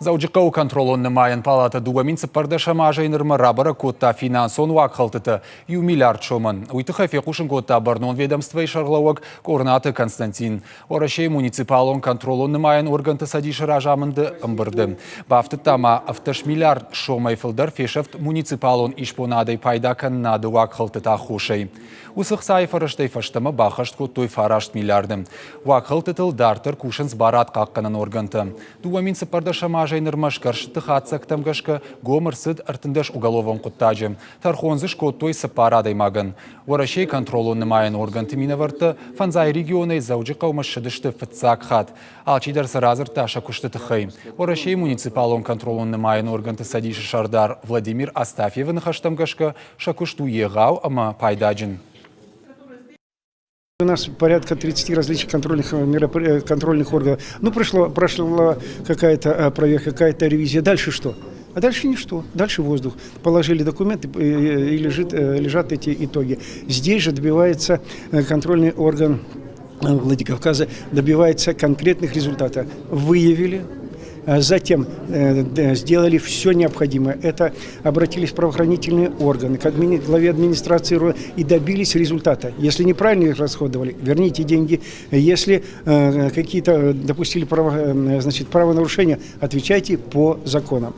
Заужикау контролон намайын палата дугамин сыппарда шамажайын рабара котта финансон вакхалтыты ю миллиард шоман. Уйтыха фекушын котта барнон ведомства и шарлауак координаты Константин. Орашей муниципалон контролон намайын органты садиши ражамынды ымбырды. Бафты тама автош миллиард шомай фылдар фешефт муниципалон ишпонадай пайда каннады вакхалтыта хушей. Усых сайфарыштай фаштама бахашт коттой фарашт миллиардым. Вакхалтытыл дартыр кушынс барат қаққанын органты. Дугамин сыппарда шамажайныр машкаршты хатсактам гашка гомырсыд артындаш уголовон куттажы. Тархонзыш коттой сыппарадай магын. Орашей контролон намайын органты минаварты фанзай регионы заужы қаумашшыдышты фытсак хат. Алчидар саразырта шакушты тыхай. Орашей муниципалон контролон намайын органты садиши шардар Владимир Астафьевын хаштам гашка шакушту егау ама пайдаджин. У нас порядка 30 различных контрольных органов. Ну, прошла какая-то проверка, какая-то ревизия. Дальше что? А дальше ничто. Дальше воздух. Положили документы и лежат эти итоги. Здесь же добивается контрольный орган Владикавказа, добивается конкретных результатов. Выявили. Затем сделали все необходимое. Это обратились в правоохранительные органы, к главе администрации и добились результата. Если неправильно их расходовали, верните деньги. Если какие-то допустили правонарушения, отвечайте по законам.